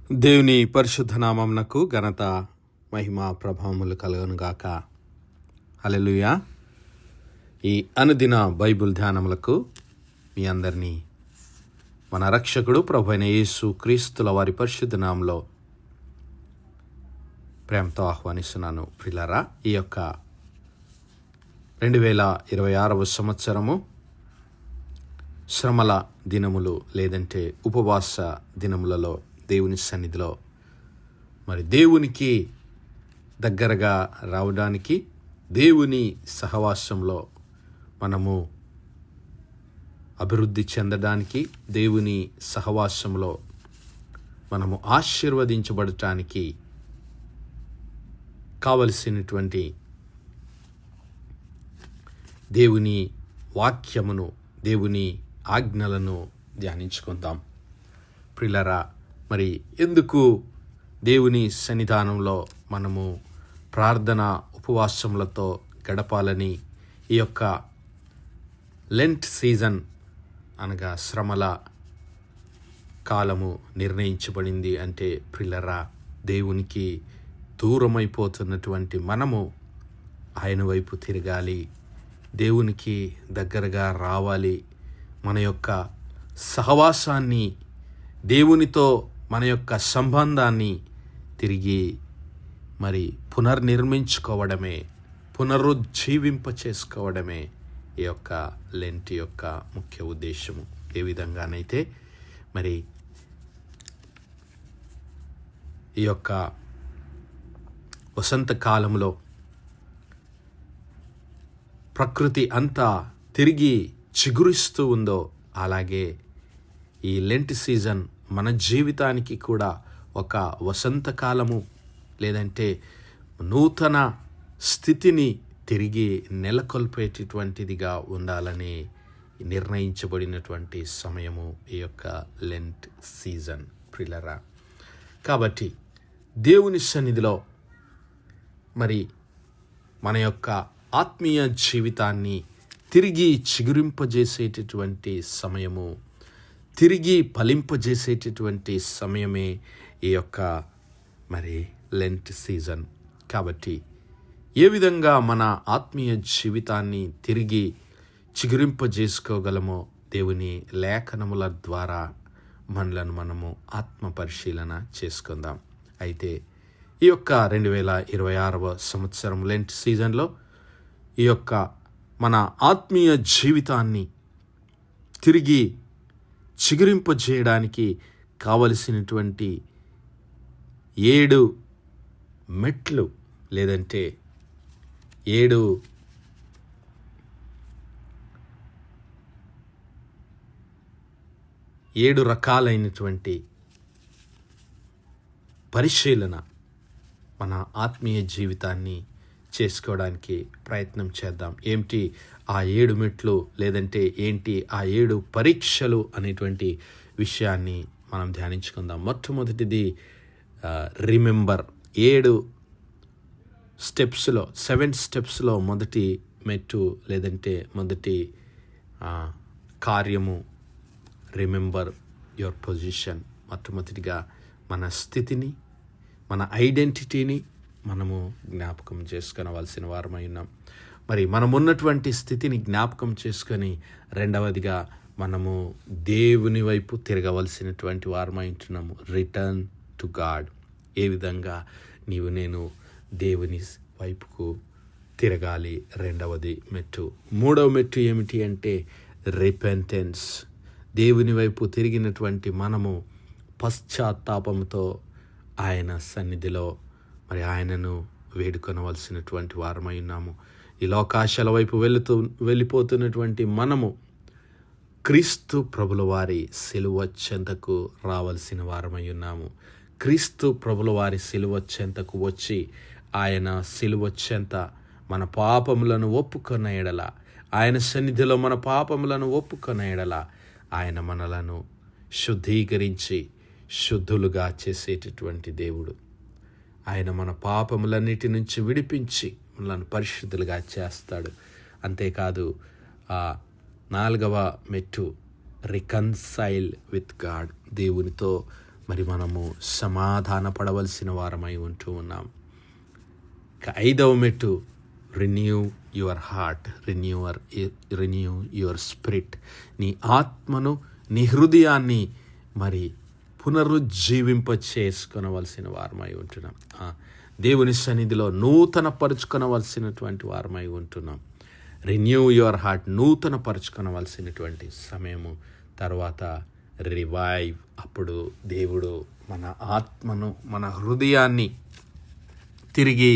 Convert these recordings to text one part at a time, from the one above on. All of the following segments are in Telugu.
దేవుని పరిశుద్ధ నామమునకు ఘనత మహిమ ప్రభావములు కలుగునుగాక. హల్లెలూయా. ఈ అనుదిన బైబిల్ ధ్యానములకు మీ అందరినీ మన రక్షకుడు ప్రభువైన యేసు క్రీస్తుల వారి పరిశుద్ధ నామములో ప్రేమతో ఆహ్వానిస్తున్నాను. ప్రియులారా, ఈ యొక్క 2026 సంవత్సరము శ్రమల దినములు లేదంటే ఉపవాస దినములలో దేవుని సన్నిధిలో మరి దేవునికి దగ్గరగా రావడానికి, దేవుని సహవాసంలో మనము అభివృద్ధి చెందడానికి, దేవుని సహవాసంలో మనము ఆశీర్వదించబడటానికి కావలసినటువంటి దేవుని వాక్యమును, దేవుని ఆజ్ఞలను ధ్యానించుకుందాం. ప్రియులారా, మరి ఎందుకు దేవుని సన్నిధానంలో మనము ప్రార్థన ఉపవాసములతో గడపాలని ఈ యొక్క లెంట్ సీజన్ అనగా శ్రమల కాలము నిర్ణయించబడింది అంటే, ప్రియులారా, దేవునికి దూరమైపోతున్నటువంటి మనము ఆయన వైపు తిరగాలి, దేవునికి దగ్గరగా రావాలి, మన యొక్క సహవాసాన్ని, దేవునితో మన యొక్క సంబంధాన్ని తిరిగి మరి పునర్నిర్మించుకోవడమే, పునరుజ్జీవింప చేసుకోవడమే ఈ యొక్క లెంట్ యొక్క ముఖ్య ఉద్దేశము. ఏ విధంగానైతే మరి ఈ యొక్క వసంతకాలంలో ప్రకృతి అంతా తిరిగి చిగురిస్తూ ఉందో, అలాగే ఈ లెంట్ సీజన్ మన జీవితానికి కూడా ఒక వసంతకాలము లేదంటే నూతన స్థితిని తిరిగి నెలకొల్పేటటువంటిదిగా ఉండాలని నిర్ణయించబడినటువంటి సమయము ఈ యొక్క లెంట్ సీజన్. ప్రియులారా, కాబట్టి దేవుని సన్నిధిలో మరి మన యొక్క ఆత్మీయ జీవితాన్ని తిరిగి చిగురింపజేసేటటువంటి సమయము, తిరిగి ఫలింపజేసేటటువంటి సమయమే ఈ యొక్క మరి లెంట్ సీజన్. కాబట్టి ఏ విధంగా మన ఆత్మీయ జీవితాన్ని తిరిగి చిగురింపజేసుకోగలమో దేవుని లేఖనముల ద్వారా మనలను మనము ఆత్మ పరిశీలన చేసుకుందాం. అయితే ఈ యొక్క 2026 సంవత్సరం లెంట్ సీజన్లో ఈ యొక్క మన ఆత్మీయ జీవితాన్ని తిరిగి చిగురింపజేయడానికి కావలసినటువంటి 7 మెట్లు లేదంటే 7 రకాలైనటువంటి పరిశీలన మన ఆత్మీయ జీవితాన్ని చేసుకోవడానికి ప్రయత్నం చేద్దాం. ఏమిటి ఆ 7 మెట్లు లేదంటే ఏంటి ఆ 7 పరీక్షలు అనేటువంటి విషయాన్ని మనం ధ్యానించుకుందాం. మొట్టమొదటిది రిమెంబర్. 7 స్టెప్స్లో మొదటి మెట్టు లేదంటే మొదటి కార్యము రిమెంబర్ యువర్ పొజిషన్. మొట్టమొదటిగా మన స్థితిని, మన ఐడెంటిటీని మనము జ్ఞాపకం చేసుకొనవలసిన వారమై ఉన్నాం. మరి మనమున్నటువంటి స్థితిని జ్ఞాపకం చేసుకొని రెండవదిగా మనము దేవుని వైపు తిరగవలసినటువంటి వారమై ఉంటున్నాము. Return to God. ఏ విధంగా నీవు నేను దేవుని వైపుకు తిరగాలి, రెండవది మెట్టు. మూడవ మెట్టు ఏమిటి అంటే రిపెంటెన్స్. దేవుని వైపు తిరిగినటువంటి మనము పశ్చాత్తాపంతో ఆయన సన్నిధిలో మరి ఆయనను వేడుకొనవలసినటువంటి వారమై ఉన్నాము. ఈ లోకాశల వైపు వెళ్ళిపోతున్నటువంటి మనము క్రీస్తు ప్రభుల వారి సిలువ చెంతకు రావాల్సిన వారమై ఉన్నాము. క్రీస్తు ప్రభుల వారి సిలువ చెంతకు వచ్చి ఆయన సిలువ చెంత మన పాపములను ఒప్పుకొన్న ఎడల, ఆయన సన్నిధిలో మన పాపములను ఒప్పుకొన్న ఎడల ఆయన మనలను శుద్ధీకరించి శుద్ధులుగా చేసేటటువంటి దేవుడు. ఆయన మన పాపములన్నిటి నుంచి విడిపించి మనల్ని పరిశుద్ధులుగా చేస్తాడు. అంతేకాదు ఆ 4వ మెట్టు రికన్సైల్ విత్ గాడ్. దేవునితో మరి మనము సమాధాన పడవలసిన వారమై ఉంటూ ఉన్నాం. ఇక 5వ మెట్టు, renew your heart, renew your spirit. నీ ఆత్మను, నీ హృదయాన్ని మరి పునరుజ్జీవింప చేసుకొనవలసిన వారమై ఉంటున్నాం. దేవుని సన్నిధిలో నూతన పరుచుకొనవలసినటువంటి వారమై ఉంటున్నాం. రెన్యూ యువర్ హార్ట్, నూతన పరుచుకొనవలసినటువంటి సమయము. తర్వాత రివైవ్, అప్పుడు దేవుడు మన ఆత్మను, మన హృదయాన్ని తిరిగి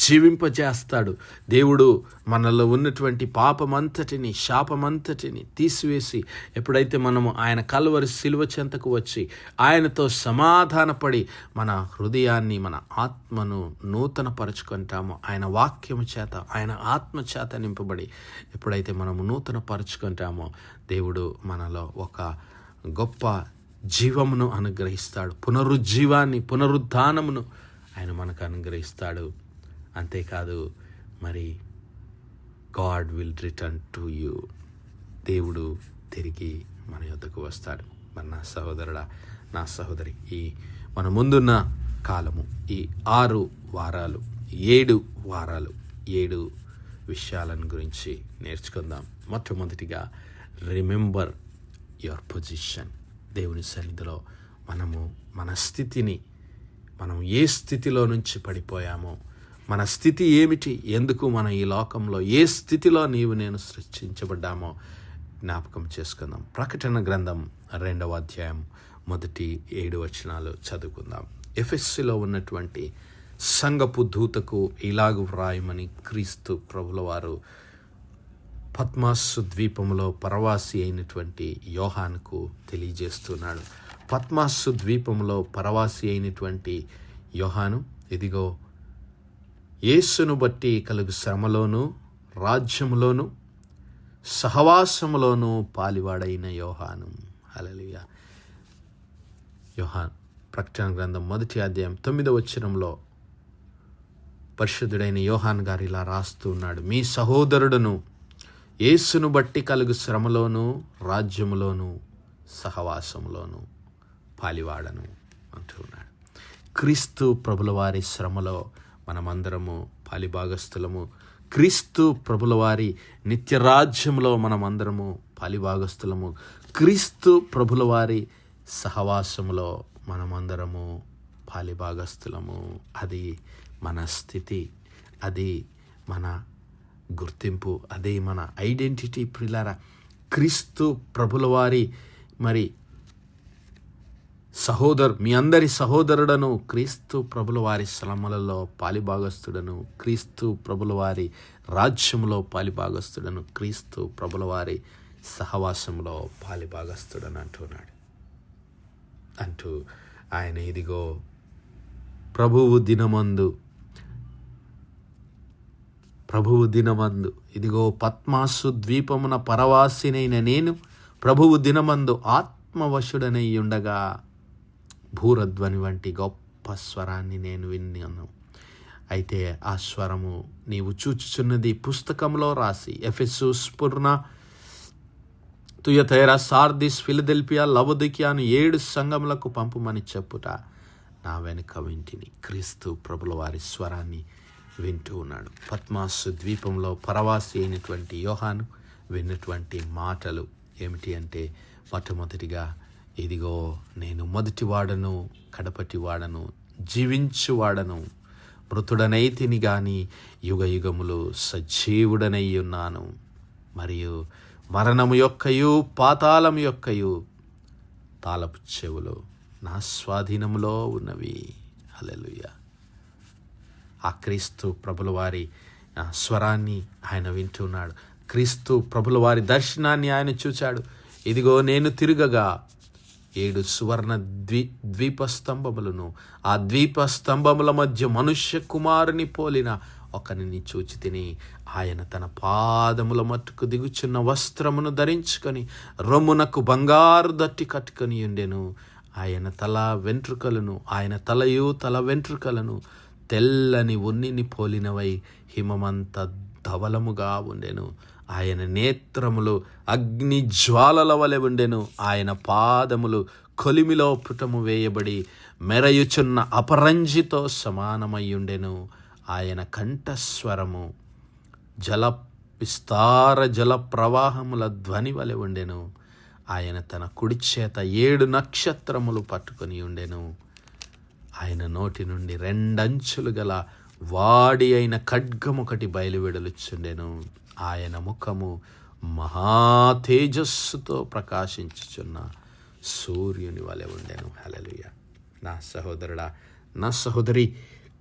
జీవింపజేస్తాడు. దేవుడు మనలో ఉన్నటువంటి పాపమంతటిని, శాపమంతటిని తీసివేసి, ఎప్పుడైతే మనము ఆయన కల్వరి శిలువ చెంతకు వచ్చి ఆయనతో సమాధానపడి మన హృదయాన్ని, మన ఆత్మను నూతన పరుచుకుంటామో, ఆయన వాక్యము చేత, ఆయన ఆత్మ చేత నింపబడి ఎప్పుడైతే మనము నూతన పరుచుకుంటామో, దేవుడు మనలో ఒక గొప్ప జీవమును అనుగ్రహిస్తాడు. పునరుజ్జీవాన్ని, పునరుద్ధానమును ఆయన మనకు అనుగ్రహిస్తాడు. అంతేకాదు, మరి God will return to you, దేవుడు తిరిగి మన యొద్దకు వస్తాడు. మరి నా సహోదరుడా, నా సహోదరి, ఈ మన ముందున్న కాలము, ఈ 6 వారాలు, 7 వారాలు, 7 విషయాలను గురించి నేర్చుకుందాం. మొట్టమొదటిగా, రిమెంబర్ యువర్ పొజిషన్. దేవుని సన్నిధిలో మనము మన స్థితిని, మనం ఏ స్థితిలో నుంచి పడిపోయామో, మన స్థితి ఏమిటి, ఎందుకు మనం ఈ లోకంలో, ఏ స్థితిలో నీవు నేను సృష్టించబడ్డామో జ్ఞాపకం చేసుకుందాం. ప్రకటన గ్రంథం 2వ అధ్యాయం 1-7 వచనాలు చదువుకుందాం. ఎఫెస్సులో ఉన్నటువంటి సంఘపు దూతకు ఇలాగు వ్రాయమని క్రీస్తు ప్రభుల వారు పద్మాసు ద్వీపంలో పరవాసి అయినటువంటి యోహానుకు తెలియజేస్తున్నాడు. పద్మాసు ద్వీపంలో పరవాసి అయినటువంటి యోహాను, ఇదిగో యేసును బట్టి కలుగు శ్రమలోను, రాజ్యములోను, సహవాసములోను పాలివాడైన యోహాను. హల్లెలూయా. యోహాన్ ప్రకటన గ్రంథం 1వ అధ్యాయం 9వ వచనంలో పరిశుద్ధుడైన యోహాన్ గారు ఇలా రాస్తూ ఉన్నాడు: మీ సహోదరుడును యేసును బట్టి కలుగు శ్రమలోను, రాజ్యములోను, సహవాసములోను పాలివాడను అంటూ ఉన్నాడు. క్రీస్తు ప్రభుల వారి శ్రమలో మనమందరము పాలిభాగస్థులము. క్రీస్తు ప్రభుల వారి నిత్యరాజ్యంలో మనమందరము పాలిభాగస్థులము. క్రీస్తు ప్రభుల వారి సహవాసములో మనమందరము పాలిభాగస్థులము. అది మన స్థితి, అది మన గుర్తింపు, అదే మన ఐడెంటిటీ. ప్రియులారా, క్రీస్తు ప్రభుల వారి మరి మీ అందరి సహోదరుడను, క్రీస్తు ప్రభుల వారి శ్రమలలో పాలిభాగస్థుడను, క్రీస్తు ప్రభుల వారి రాజ్యంలో పాలిభాగస్థుడను, క్రీస్తు ప్రభుల వారి సహవాసంలో పాలిభాగస్థుడని అంటూ ఆయన ఇదిగో ప్రభువు దినమందు ఇదిగో పద్మాసు ద్వీపమున పరవాసినైన నేను ప్రభువు దినమందు ఆత్మవశుడనై ఉండగా భూరధ్వని వంటి గొప్ప స్వరాన్ని నేను విన్నాను. అయితే ఆ స్వరము నీవు చూచుచున్నది పుస్తకంలో రాసి ఎఫెసు, స్ముర్న, తుయతైర, సార్దిస్, ఫిలదెల్ఫియా, లవొదికీయ అను 7 సంఘములకు పంపుమని చెప్పుట నా వెనుక వింటిని. క్రీస్తు ప్రభుల వారి స్వరాన్ని వింటూ ఉన్నాడు. పద్మాసు ద్వీపంలో పరవాసి అయినటువంటి యోహాను విన్నటువంటి మాటలు ఏమిటి అంటే, మొట్టమొదటిగా, ఇదిగో నేను మొదటివాడను, కడపటివాడను, జీవించువాడను, మృతుడనైతిని గాని యుగ యుగములు సజీవుడనై ఉన్నాను, మరియు మరణము యొక్కయు పాతాళము యొక్కయు తాళపు చెవులు నా స్వాధీనములో ఉన్నవి. హల్లెలూయా. ఆ క్రీస్తు ప్రభుల వారి స్వరాన్ని ఆయన వింటున్నాడు. క్రీస్తు ప్రభుల వారి దర్శనాన్ని ఆయన చూచాడు. ఇదిగో నేను తిరుగగా 7 సువర్ణ ద్వీపస్తంభములను, ఆ ద్వీపస్తంభముల మధ్య మనుష్య కుమారుని పోలిన ఒకరిని చూచి తిని, ఆయన తన పాదముల మట్టుకు దిగుచున్న వస్త్రమును ధరించుకొని రొమ్మునకు బంగారు దట్టి కట్టుకొని ఉండెను. ఆయన తలయు తల వెంట్రుకలను తెల్లని ఉన్నిని పోలినవై హిమమంత ధవలముగా ఉండెను. ఆయన నేత్రములు అగ్ని జ్వాలల వలె ఉండెను. ఆయన పాదములు కొలిమిలో పుటము వేయబడి మెరయుచున్న అపరంజితో సమానమయ్యుండెను. ఆయన కంఠస్వరము విస్తార జల ప్రవాహముల ధ్వని వలె ఉండెను. ఆయన తన కుడి చేత 7 నక్షత్రములు పట్టుకొని ఉండెను. ఆయన నోటి నుండి 2 అంచులు గల వాడి అయిన ఖడ్గమొకటి బయలువెడలుచుండెను. ఆయన ముఖము మహా తేజస్సుతో ప్రకాశించుచున్న సూర్యుని వలె ఉండెను. హల్లెలూయా. నా సహోదరుడా, నా సహోదరి,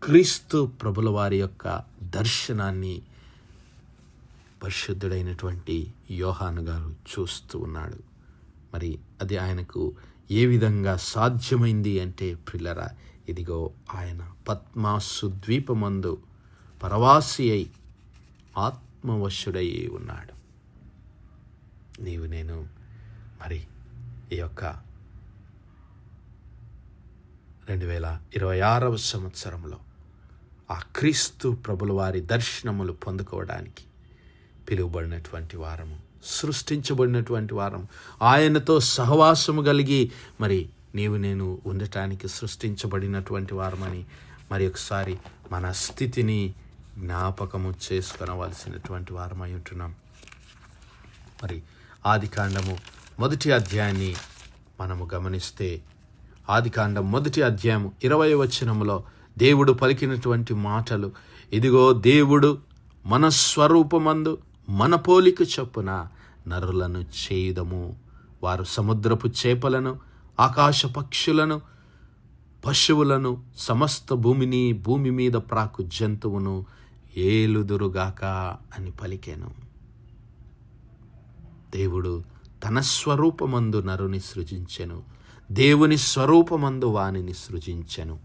క్రీస్తు ప్రభుల వారి యొక్క దర్శనాన్ని పరిశుద్ధుడైనటువంటి యోహాను గారు చూస్తూ ఉన్నాడు. మరి అది ఆయనకు ఏ విధంగా సాధ్యమైంది అంటే ప్రియులారా, ఇదిగో ఆయన పద్మాసు ద్వీపమందు పరవాసి అయి ఆత్మవశుడై ఉన్నాడు. నీవు నేను మరి ఈ యొక్క 2026వ సంవత్సరంలో ఆ క్రీస్తు ప్రభుల వారి దర్శనములు పొందుకోవడానికి పిలువబడినటువంటి వారము, సృష్టించబడినటువంటి వారం, ఆయనతో సహవాసము కలిగి మరి నీవు నేను ఉండటానికి సృష్టించబడినటువంటి వారమని మరి ఒకసారి మన స్థితిని జ్ఞాపకము చేసుకొనవలసినటువంటి వారమై ఉంటున్నాం. మరి ఆదికాండము 1వ అధ్యాయాన్ని మనము గమనిస్తే, ఆదికాండం 1వ అధ్యాయం 20వ వచనములో దేవుడు పలికినటువంటి మాటలు, ఇదిగో దేవుడు మన స్వరూపమందు మన పోలిక చొప్పున నరులను చేయుదము, వారు సముద్రపు చేపలను, ఆకాశ పక్షులను, పశువులను, సమస్త భూమిని, భూమి మీద ప్రాకు జంతువును ఏలుదురుగాక అని పలికెను. దేవుడు తన స్వరూపమందు నరుని సృజించెను, దేవుని స్వరూపమందు వానిని సృజించెను,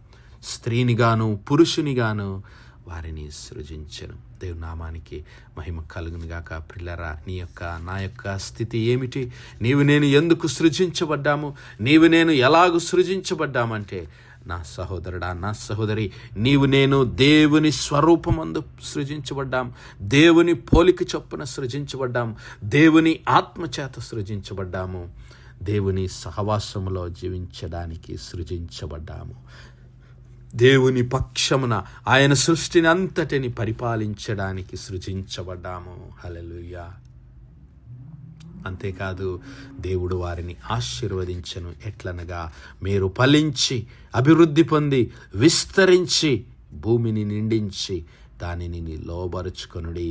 స్త్రీనిగాను పురుషునిగాను వారిని సృజించెను. దేవుని నామానికి మహిమ కలుగునుగాక. ప్రియులారా, నీ యొక్క నా యొక్క స్థితి ఏమిటి? నీవు నేను ఎందుకు సృజించబడ్డాము? నీవు నేను ఎలాగూ సృజించబడ్డామంటే, నా సహోదరుడా, నా సహోదరి, నీవు నేను దేవుని స్వరూపమందు సృజించబడ్డాం, దేవుని పోలిక చొప్పున సృజించబడ్డాం, దేవుని ఆత్మచేత సృజించబడ్డాము, దేవుని సహవాసములో జీవించడానికి సృజించబడ్డాము, దేవుని పక్షమున ఆయన సృష్టిని అంతటిని పరిపాలించడానికి సృజించబడ్డాము. హల్లెలూయా. అంతేకాదు, దేవుడు వారిని ఆశీర్వదించెను. ఎట్లనగా, మీరు ఫలించి అభివృద్ధి పొంది విస్తరించి భూమిని నిండించి దానిని లోబరుచుకొనుడి,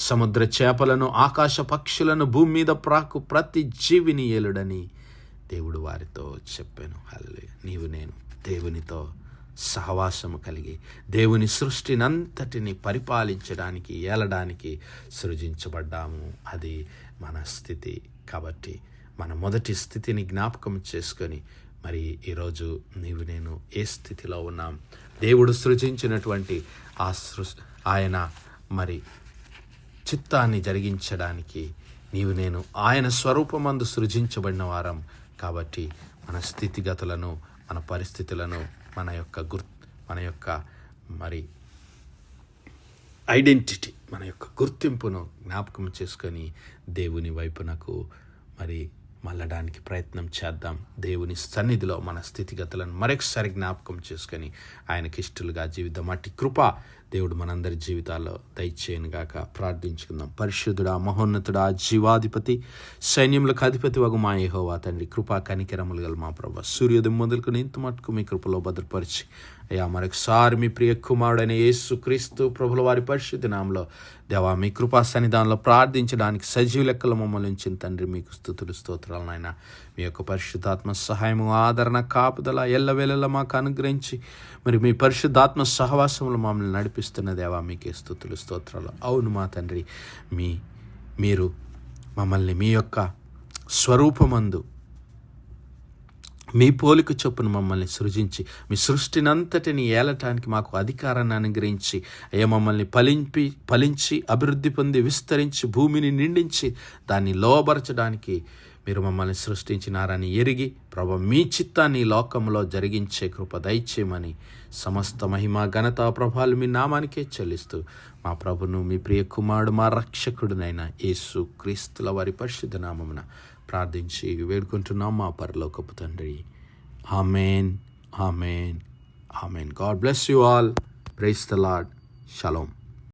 సముద్ర చేపలను, ఆకాశ పక్షులను, భూమి మీద ప్రాకు ప్రతి జీవిని ఏలుడని దేవుడు వారితో చెప్పాను. హల్లెలూయా. నీవు నేను దేవునితో సహవాసము కలిగి దేవుని సృష్టినంతటిని పరిపాలించడానికి, ఏలడానికి సృజించబడ్డాము. అది మన స్థితి. కాబట్టి మన మొదటి స్థితిని జ్ఞాపకం చేసుకొని మరి ఈరోజు నీవు నేను ఏ స్థితిలో ఉన్నాం? దేవుడు సృజించినటువంటి ఆయన మరి చిత్తాన్ని జరిగించడానికి నీవు నేను ఆయన స్వరూపమందు సృజించబడిన వారం. కాబట్టి మన స్థితిగతులను, మన పరిస్థితులను, మన యొక్క మరి ఐడెంటిటీ, మన యొక్క గుర్తింపును జ్ఞాపకం చేసుకొని దేవుని వైపునకు మరి మళ్ళడానికి ప్రయత్నం చేద్దాం. దేవుని సన్నిధిలో మన స్థితిగతులను మరొకసారి జ్ఞాపకం చేసుకొని ఆయనకి ఇష్టలుగా జీవితం. అట్టి కృప దేవుడు మనందరి జీవితాల్లో దయచేయనుగాక. ప్రార్థించుకుందాం. పరిశుద్ధుడా, మహోన్నతుడా, జీవాధిపతి, సైన్యములకు అధిపతి వగు మా యెహోవా తండ్రి, కృపా కనికరములు గల మా ప్రభువా, సూర్యోదయం మొదలుకొని ఇంత మటుకు మీ కృపలో భద్రపరిచి అయ్యా మరొకసారి మీ ప్రియ కుమారుడైన యేసు క్రీస్తు ప్రభుల వారి పరిశుద్ధ నామములో దేవా మీ కృపా సన్నిధానంలో ప్రార్థించడానికి సజీవ లెక్కలు మమ్మల్ని ఉంచిన తండ్రి, మీకు స్తుతులు స్తోత్రాలు నాయన. మీ యొక్క పరిశుద్ధాత్మ సహాయము, ఆదరణ, కాపుదల ఎల్లవేళలా మాకు అనుగ్రహించి మరి మీ పరిశుద్ధాత్మ సహవాసములు మమ్మల్ని నడిపిస్తున్న దేవా మీకే స్తుతులు స్తోత్రాలు. అవును మా తండ్రి, మీరు మమ్మల్ని మీ యొక్క స్వరూపమందు మీ పోలిక చొప్పున మమ్మల్ని సృజించి మీ సృష్టినంతటిని ఏలటానికి మాకు అధికారాన్ని అనుగ్రహించి అయ్యా మమ్మల్ని ఫలించి అభివృద్ధి పొంది విస్తరించి భూమిని నిండించి దాన్ని లోబరచడానికి మీరు మమ్మల్ని సృష్టించినారని ఎరిగి ప్రభు మీ చిత్తాన్ని లోకంలో జరిగించే కృప దయచేయమని సమస్త మహిమ ఘనత ప్రభావాలు మీ నామానికే చెల్లిస్తూ మా ప్రభును మీ ప్రియ కుమారుడు మా రక్షకుడునైన యేసు క్రీస్తుల వారి పరిశుద్ధ నామమున ప్రార్థించి వేడుకుంటున్నాం మా పరలోకపు తండ్రి. Amen, amen, amen. God bless you all. Praise the Lord. Shalom.